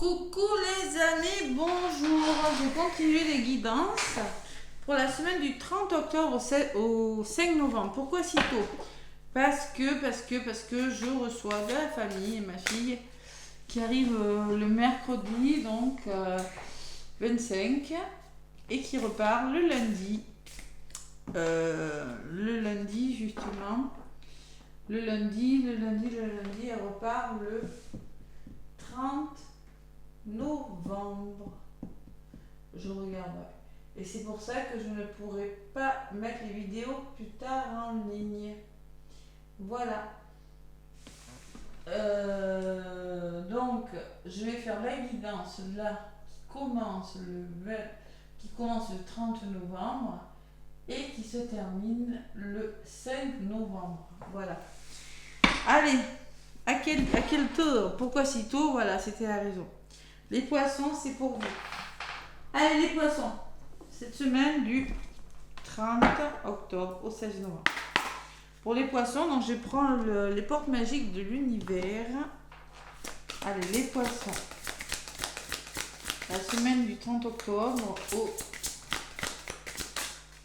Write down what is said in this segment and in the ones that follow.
Coucou les amis, bonjour. Je vais continuer les guidances pour la semaine du 30 octobre au 5 novembre. Pourquoi si tôt? Parce que je reçois de la famille, ma fille, qui arrive le mercredi, donc 25, et qui repart le lundi. Justement. Le lundi, elle repart le 30 novembre. Je regarde. Et c'est pour ça que je ne pourrai pas mettre les vidéos plus tard en ligne. Voilà. Donc, je vais faire la guidance là qui commence le 30 novembre et qui se termine le 5 novembre. Voilà. Allez, à quel tour? Pourquoi si tôt? Voilà, c'était la raison. Les poissons, c'est pour vous. Allez, les poissons. Cette semaine du 30 octobre au 16 novembre. Pour les poissons, donc je prends les portes magiques de l'univers. Allez, les poissons. La semaine du 30 octobre au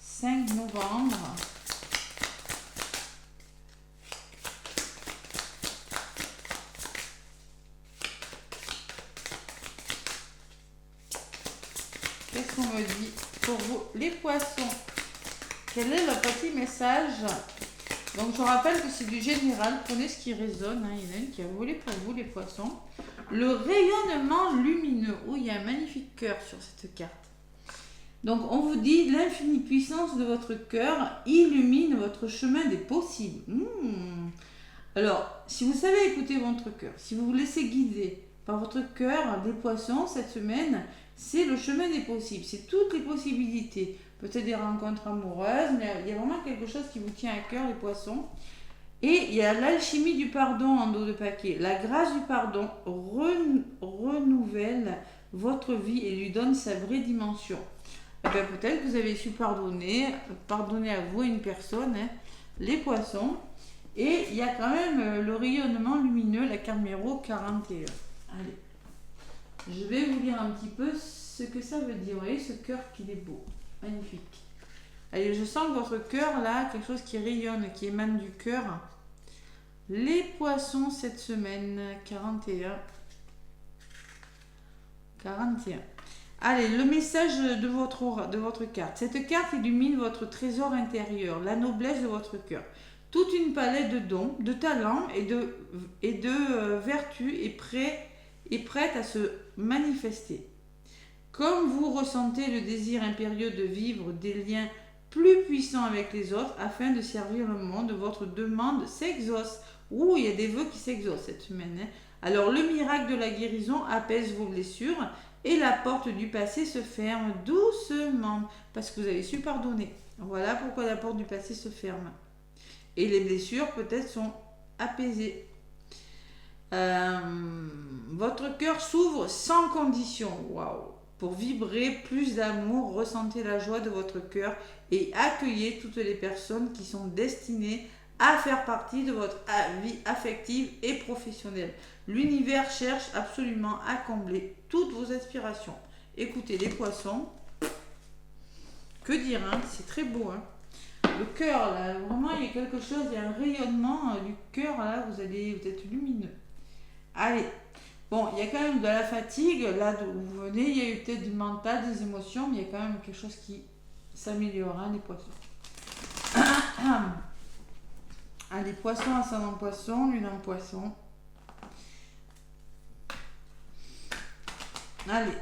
5 novembre. Qu'est-ce qu'on me dit pour vous, les poissons? Quel est le petit message? Donc je rappelle que c'est du général, prenez ce qui résonne. Il y en a une qui a volé pour vous, les poissons. Le rayonnement lumineux. Oh, il y a un magnifique cœur sur cette carte. Donc on vous dit l'infinie puissance de votre cœur illumine votre chemin des possibles. Alors, si vous savez écouter votre cœur, si vous vous laissez guider par votre cœur, des poissons, cette semaine, c'est le chemin des possibles. C'est toutes les possibilités. Peut-être des rencontres amoureuses, mais il y a vraiment quelque chose qui vous tient à cœur, les poissons. Et il y a l'alchimie du pardon en dos de paquet. La grâce du pardon renouvelle votre vie et lui donne sa vraie dimension. Eh bien, peut-être que vous avez su pardonner à vous une personne, les poissons. Et il y a quand même le rayonnement lumineux, la carte numéro 41. Allez, je vais vous lire un petit peu ce que ça veut dire. Vous voyez ce cœur qu'il est beau, magnifique. Allez, je sens que votre cœur là, quelque chose qui rayonne, qui émane du cœur. Les poissons cette semaine, 41. Allez, le message de votre carte. Cette carte illumine votre trésor intérieur, la noblesse de votre cœur. Toute une palette de dons, de talents et de vertus est prête à se manifester. Comme vous ressentez le désir impérieux de vivre des liens plus puissants avec les autres afin de servir le monde, votre demande s'exauce. Il y a des vœux qui s'exaucent cette semaine. Alors le miracle de la guérison apaise vos blessures et la porte du passé se ferme doucement parce que vous avez su pardonner. Voilà pourquoi la porte du passé se ferme. Et les blessures peut-être sont apaisées. Votre cœur s'ouvre sans condition. Waouh! Pour vibrer plus d'amour, ressentez la joie de votre cœur et accueillez toutes les personnes qui sont destinées à faire partie de votre vie affective et professionnelle. L'univers cherche absolument à combler toutes vos aspirations. Écoutez les poissons. Que dire, c'est très beau. Le cœur, là, vraiment, il y a quelque chose, il y a un rayonnement du cœur, là, vous êtes lumineux. Allez. Bon, il y a quand même de la fatigue, là d'où vous venez, il y a eu peut-être du mental, des émotions, mais il y a quand même quelque chose qui s'améliore, les poissons. Allez, poissons, ascendant poisson, lune en poisson. Allez.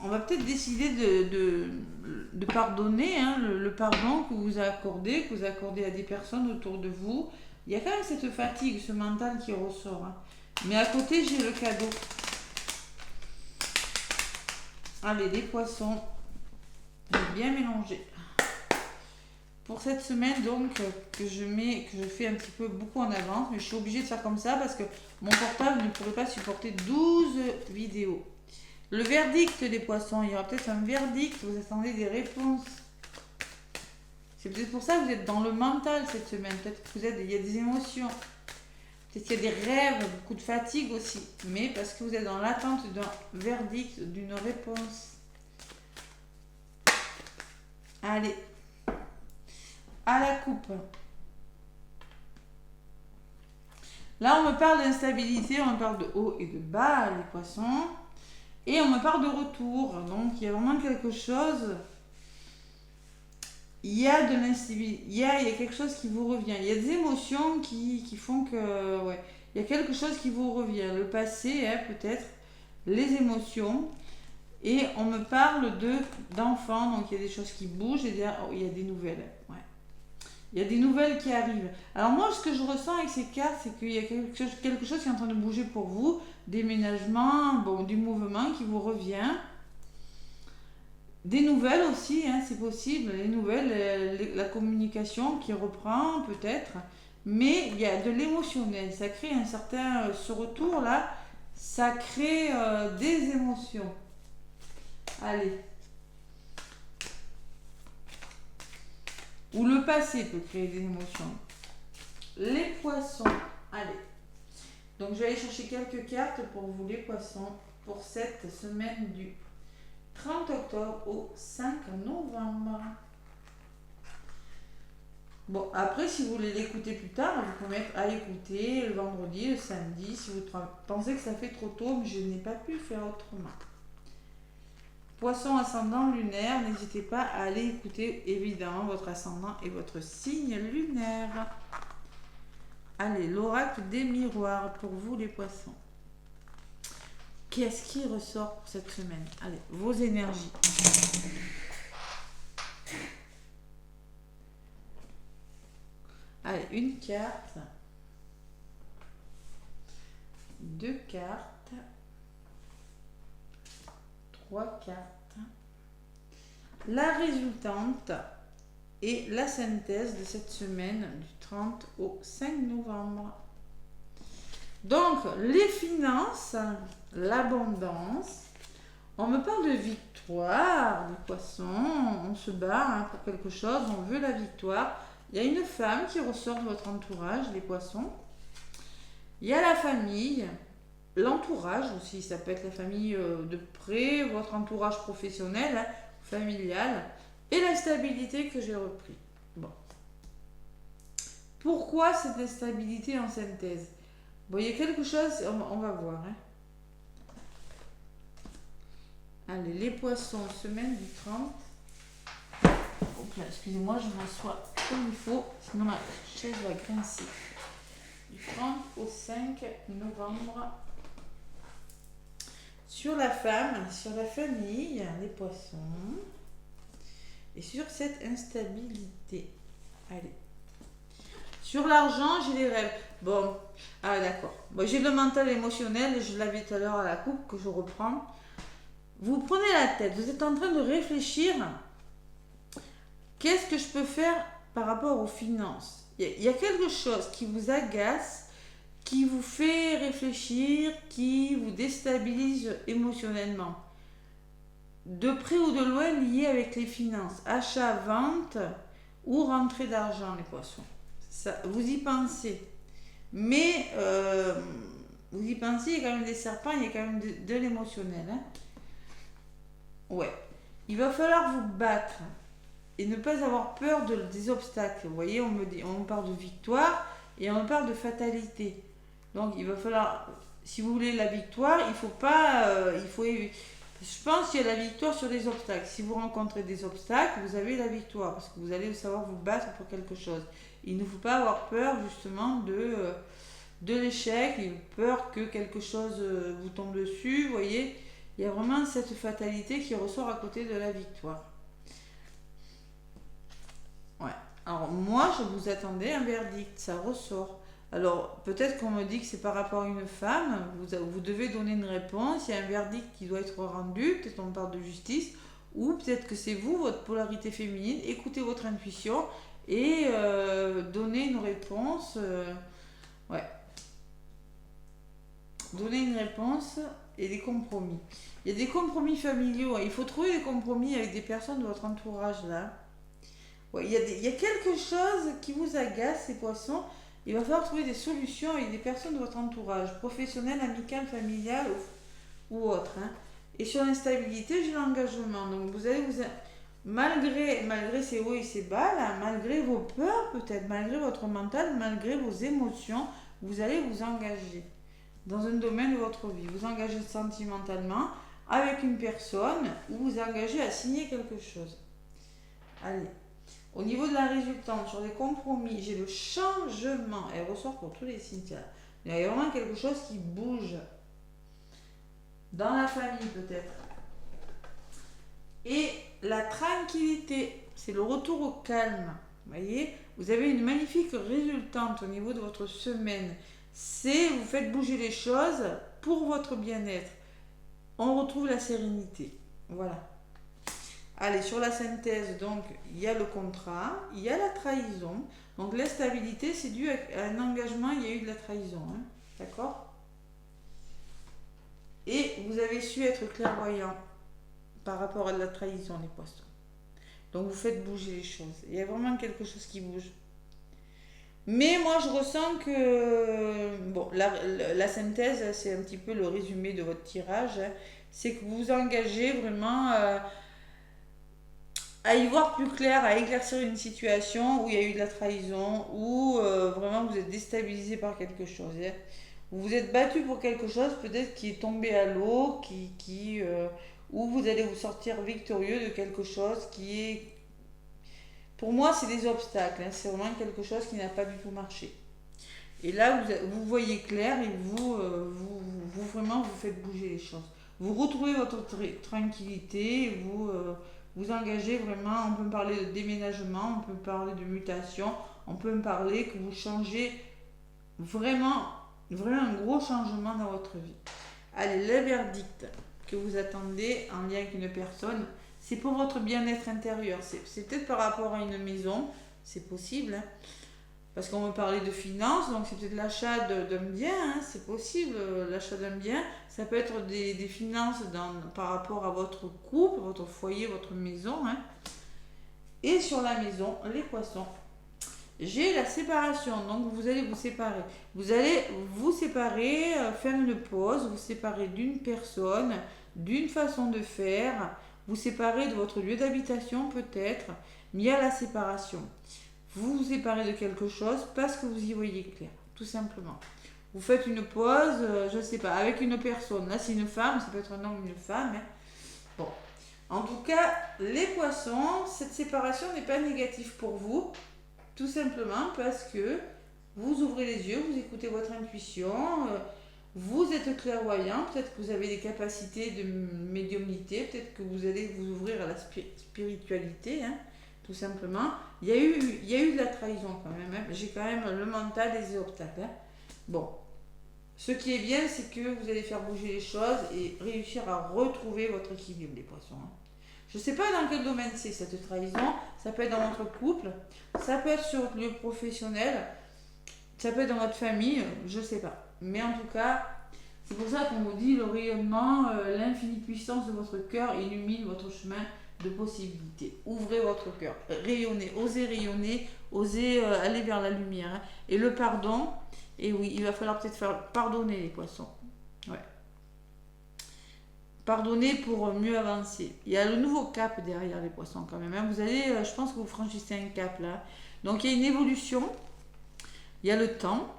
On va peut-être décider de pardonner, le pardon que vous accordez à des personnes autour de vous. Il y a quand même cette fatigue, ce mental qui ressort. Mais à côté, j'ai le cadeau. Allez, les poissons. J'ai bien mélangé. Pour cette semaine, donc, que je fais un petit peu beaucoup en avance, mais je suis obligée de faire comme ça parce que mon portable ne pourrait pas supporter 12 vidéos. Le verdict des poissons, il y aura peut-être un verdict, vous attendez des réponses. C'est peut-être pour ça que vous êtes dans le mental cette semaine, peut-être que il y a des émotions. Peut-être qu'il y a des rêves, beaucoup de fatigue aussi. Mais parce que vous êtes dans l'attente d'un verdict, d'une réponse. Allez. À la coupe. Là, on me parle d'instabilité, on me parle de haut et de bas, les poissons. Et on me parle de retour. Donc, il y a vraiment quelque chose. Il y a de l'instabilité. Il y a quelque chose qui vous revient. Il y a des émotions qui font que... Ouais, il y a quelque chose qui vous revient. Le passé, hein, peut-être. Les émotions. Et on me parle d'enfants. Donc, il y a des choses qui bougent. Et il y a des nouvelles. Ouais. Il y a des nouvelles qui arrivent. Alors moi, ce que je ressens avec ces cartes, c'est qu'il y a quelque chose qui est en train de bouger pour vous. Déménagement, bon, du mouvement qui vous revient. Des nouvelles aussi, hein, c'est possible. Les nouvelles, la communication qui reprend peut-être. Mais il y a de l'émotionnel. Ça crée un certain... ce retour-là, ça crée des émotions. Allez. Ou le passé peut créer des émotions. Les poissons. Allez. Donc, je vais aller chercher quelques cartes pour vous, les poissons, pour cette semaine du 30 octobre au 5 novembre. Bon, après, si vous voulez l'écouter plus tard, vous pouvez mettre à écouter le vendredi, le samedi, si vous pensez que ça fait trop tôt, mais je n'ai pas pu faire autrement. Poisson ascendant lunaire, n'hésitez pas à aller écouter évidemment votre ascendant et votre signe lunaire. Allez, l'oracle des miroirs pour vous les poissons. Qu'est-ce qui ressort pour cette semaine? Allez, vos énergies. Allez, une carte. Deux cartes. Trois cartes. La résultante et la synthèse de cette semaine du 30 au 5 novembre. Donc, les finances, l'abondance. On me parle de victoire, les poissons. On se bat hein, pour quelque chose, on veut la victoire. Il y a une femme qui ressort de votre entourage, les poissons. Il y a la famille. L'entourage aussi, ça peut être la famille de près, votre entourage professionnel, hein, familial, et la stabilité que j'ai repris. Bon. Pourquoi cette instabilité en synthèse? Bon, il y a quelque chose, on va voir. Hein. Allez, les poissons, semaine du 30. Hop là, excusez-moi, je m'assois comme il faut, sinon ma chaise va grincer. Du 30 au 5 novembre. Sur la femme, sur la famille, les poissons. Et sur cette instabilité. Allez. Sur l'argent, j'ai les rêves. Bon, ah d'accord. Bon, j'ai le mental émotionnel, je l'avais tout à l'heure à la coupe, que je reprends. Vous prenez la tête, vous êtes en train de réfléchir. Qu'est-ce que je peux faire par rapport aux finances? Il y a quelque chose qui vous agace, qui vous fait réfléchir, qui vous déstabilise émotionnellement. De près ou de loin lié avec les finances. Achat, vente ou rentrée d'argent, les poissons. Ça, vous y pensez. Mais vous y pensez, il y a quand même des serpents, il y a quand même de l'émotionnel. Hein. Ouais. Il va falloir vous battre et ne pas avoir peur des obstacles. Vous voyez, on parle de victoire et on parle de fatalité. Donc il va falloir, si vous voulez la victoire, il faut pas, je pense qu'il y a la victoire sur les obstacles. Si vous rencontrez des obstacles, vous avez la victoire parce que vous allez savoir vous battre pour quelque chose. Il ne faut pas avoir peur justement de l'échec, il faut peur que quelque chose vous tombe dessus. Vous voyez, il y a vraiment cette fatalité qui ressort à côté de la victoire. Ouais. Alors moi, je vous attendais un verdict, ça ressort. Alors, peut-être qu'on me dit que c'est par rapport à une femme, vous devez donner une réponse, il y a un verdict qui doit être rendu, peut-être on parle de justice, ou peut-être que c'est vous, votre polarité féminine, écoutez votre intuition et donnez une réponse. Ouais. Donnez une réponse et des compromis. Il y a des compromis familiaux, il faut trouver des compromis avec des personnes de votre entourage là. Ouais, il y a quelque chose qui vous agace, ces poissons. Il va falloir trouver des solutions avec des personnes de votre entourage, professionnelles, amicales, familiales ou autres. Hein. Et sur l'instabilité, j'ai l'engagement. Donc vous allez malgré ces hauts et ces bas, là, malgré vos peurs peut-être, malgré votre mental, malgré vos émotions, vous allez vous engager dans un domaine de votre vie. Vous engagez sentimentalement avec une personne ou vous engagez à signer quelque chose. Allez. Au niveau de la résultante, sur les compromis, j'ai le changement. Elle ressort pour tous les signes. Il y a vraiment quelque chose qui bouge. Dans la famille peut-être. Et la tranquillité, c'est le retour au calme. Vous voyez, vous avez une magnifique résultante au niveau de votre semaine. Vous faites bouger les choses pour votre bien-être. On retrouve la sérénité. Voilà. Allez, sur la synthèse, donc, il y a le contrat, il y a la trahison. Donc, l'instabilité, c'est dû à un engagement, il y a eu de la trahison. Hein, d'accord? Et vous avez su être clairvoyant par rapport à la trahison, les poissons. Donc, vous faites bouger les choses. Il y a vraiment quelque chose qui bouge. Mais moi, je ressens que... Bon, la synthèse, c'est un petit peu le résumé de votre tirage. Hein, c'est que vous vous engagez vraiment... à y voir plus clair, à éclaircir une situation où il y a eu de la trahison, où vraiment vous êtes déstabilisé par quelque chose. Hein. Vous vous êtes battu pour quelque chose peut-être qui est tombé à l'eau, où vous allez vous sortir victorieux de quelque chose qui est... Pour moi, c'est des obstacles. Hein. C'est vraiment quelque chose qui n'a pas du tout marché. Et là, vous voyez clair et vous vraiment vous faites bouger les choses. Vous retrouvez votre tranquillité, vous engagez vraiment, on peut me parler de déménagement, on peut me parler de mutation, on peut me parler que vous changez vraiment un gros changement dans votre vie. Allez, le verdict que vous attendez en lien avec une personne, c'est pour votre bien-être intérieur. C'est peut-être par rapport à une maison, c'est possible, hein, parce qu'on me parlait de finances, donc c'est peut-être l'achat d'un bien, hein, c'est possible, l'achat d'un bien. Ça peut être des finances par rapport à votre couple, votre foyer, votre maison. Hein. Et sur la maison, les poissons, j'ai la séparation, donc vous allez vous séparer. Vous allez vous séparer, faire une pause, vous séparer d'une personne, d'une façon de faire, vous séparer de votre lieu d'habitation peut-être, mais il y a la séparation. Vous vous séparez de quelque chose parce que vous y voyez clair, tout simplement. Vous faites une pause, je ne sais pas, avec une personne. Là, c'est une femme, ça peut être un homme ou une femme. Hein. Bon. En tout cas, les poissons, cette séparation n'est pas négative pour vous, tout simplement parce que vous ouvrez les yeux, vous écoutez votre intuition, vous êtes clairvoyant, peut-être que vous avez des capacités de médiumnité, peut-être que vous allez vous ouvrir à la spiritualité, hein. Tout simplement. Il y a eu de la trahison quand même. Hein. J'ai quand même le mental et les obstacles. Hein. Bon. Ce qui est bien, c'est que vous allez faire bouger les choses et réussir à retrouver votre équilibre, les poissons. Hein. Je ne sais pas dans quel domaine c'est cette trahison. Ça peut être dans votre couple. Ça peut être sur votre lieu professionnel. Ça peut être dans votre famille. Je ne sais pas. Mais en tout cas, c'est pour ça qu'on vous dit le rayonnement, l'infinie puissance de votre cœur illumine votre chemin de possibilités. Ouvrez votre cœur, rayonnez, osez aller vers la lumière. Hein. Et le pardon, et oui, il va falloir peut-être faire pardonner les poissons. Ouais. Pardonner pour mieux avancer. Il y a le nouveau cap derrière les poissons quand même. Hein. Vous allez, je pense que vous franchissez un cap là. Donc il y a une évolution, il y a le temps,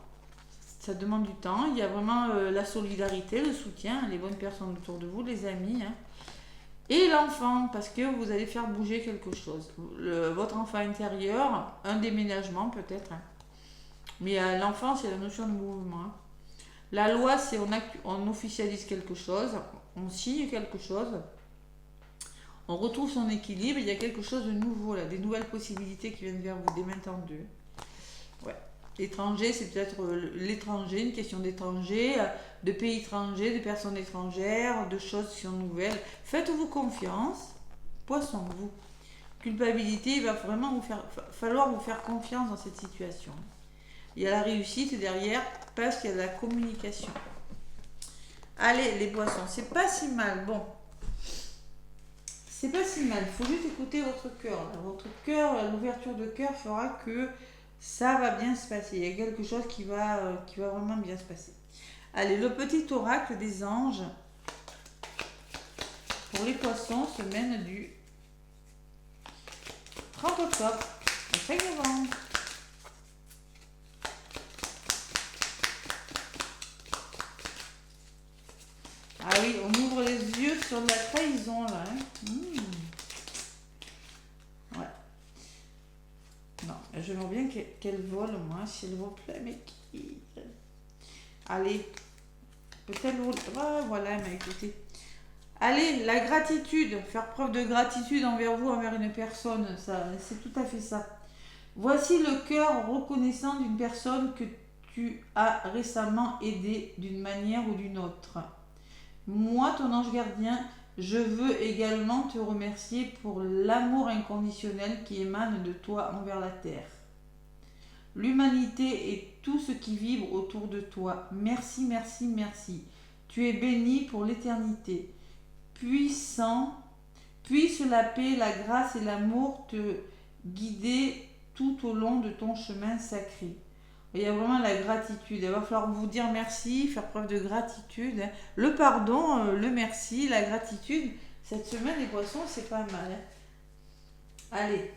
ça demande du temps, il y a vraiment la solidarité, le soutien, les bonnes personnes autour de vous, les amis. Hein. Et l'enfant, parce que vous allez faire bouger quelque chose. Votre enfant intérieur, un déménagement peut-être. Hein. Mais l'enfant, c'est la notion de mouvement. Hein. La loi, c'est on officialise quelque chose, on signe quelque chose, on retrouve son équilibre, il y a quelque chose de nouveau, là, des nouvelles possibilités qui viennent vers vous dès maintenant. Ouais. L'étranger, c'est peut-être l'étranger, une question d'étranger, de pays étrangers, de personnes étrangères, de choses qui sont nouvelles. Faites-vous confiance, poisson, vous. Culpabilité, il va vraiment falloir vous faire confiance dans cette situation. Il y a la réussite derrière parce qu'il y a de la communication. Allez, les poissons, c'est pas si mal. Bon, c'est pas si mal. Il faut juste écouter votre cœur. Votre cœur, l'ouverture de cœur fera que Ça va bien se passer. Il y a quelque chose qui va vraiment bien se passer. Allez, le petit oracle des anges pour les poissons, semaine du 30 octobre au 5 novembre. Ah oui, on ouvre les yeux sur la trahison là. Hein. Ouais. Non, j'aimerais bien qu'elle vole, moi, s'il vous plaît, mais qui... Allez, peut-être voler. Ah, voilà, elle m'a écouté. Allez, la gratitude, faire preuve de gratitude envers vous, envers une personne, ça, c'est tout à fait ça. Voici le cœur reconnaissant d'une personne que tu as récemment aidée d'une manière ou d'une autre. Moi, ton ange gardien, je veux également te remercier pour l'amour inconditionnel qui émane de toi envers la terre. L'humanité et tout ce qui vibre autour de toi. Merci, merci, merci. Tu es béni pour l'éternité. Puissant, puisse la paix, la grâce et l'amour te guider tout au long de ton chemin sacré. Il y a vraiment la gratitude. Il va falloir vous dire merci, faire preuve de gratitude. Le pardon, le merci, la gratitude. Cette semaine, les poissons, c'est pas mal. Allez.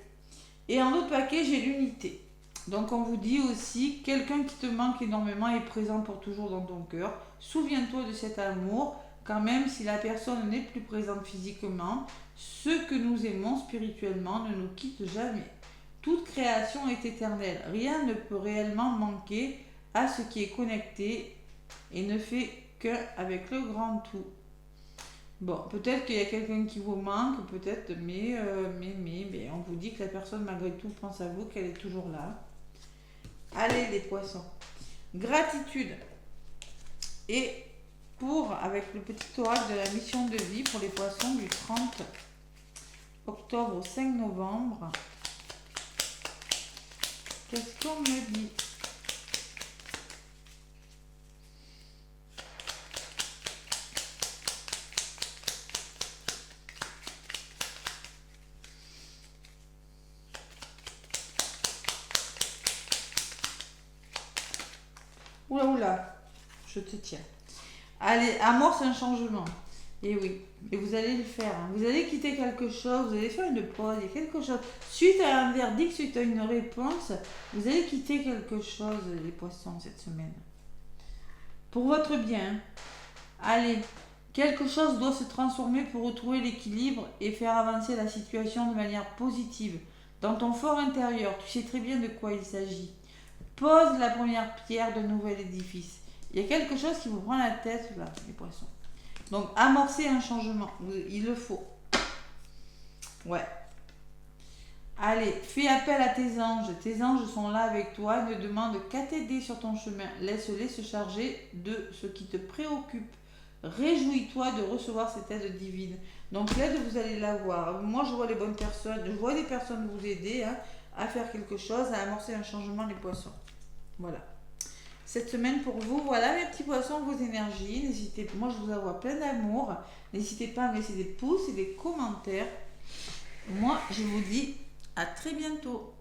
Et en autre paquet, j'ai l'unité. Donc on vous dit aussi, quelqu'un qui te manque énormément est présent pour toujours dans ton cœur. Souviens-toi de cet amour, quand même si la personne n'est plus présente physiquement. Ceux que nous aimons spirituellement ne nous quittent jamais. Toute création est éternelle. Rien ne peut réellement manquer à ce qui est connecté et ne fait qu'un avec le grand tout. Bon, peut-être qu'il y a quelqu'un qui vous manque, peut-être, mais on vous dit que la personne malgré tout pense à vous, qu'elle est toujours là. Allez les poissons. Gratitude. Et avec le petit oracle de la mission de vie pour les poissons du 30 octobre au 5 novembre. Qu'est-ce qu'on me dit? Oula, oula, je te tiens. Allez, amorce un changement. Et oui, et vous allez le faire. Hein. Vous allez quitter quelque chose, vous allez faire une pause, il y a quelque chose. Suite à un verdict, suite à une réponse, vous allez quitter quelque chose, les poissons, cette semaine. Pour votre bien. Allez, quelque chose doit se transformer pour retrouver l'équilibre et faire avancer la situation de manière positive. Dans ton fort intérieur, tu sais très bien de quoi il s'agit. Pose la première pierre d'un nouvel édifice. Il y a quelque chose qui vous prend la tête là, les poissons. Donc, amorcer un changement. Il le faut. Ouais. Allez, fais appel à tes anges. Tes anges sont là avec toi. Ne demande qu'à t'aider sur ton chemin. Laisse-les se charger de ce qui te préoccupe. Réjouis-toi de recevoir cette aide divine. Donc, l'aide, vous allez l'avoir. Moi, je vois les bonnes personnes. Je vois des personnes vous aider à faire quelque chose, à amorcer un changement, les poissons. Voilà. Cette semaine pour vous, voilà mes petits poissons, vos énergies. N'hésitez, moi je vous envoie plein d'amour. N'hésitez pas à me laisser des pouces et des commentaires. Moi je vous dis à très bientôt.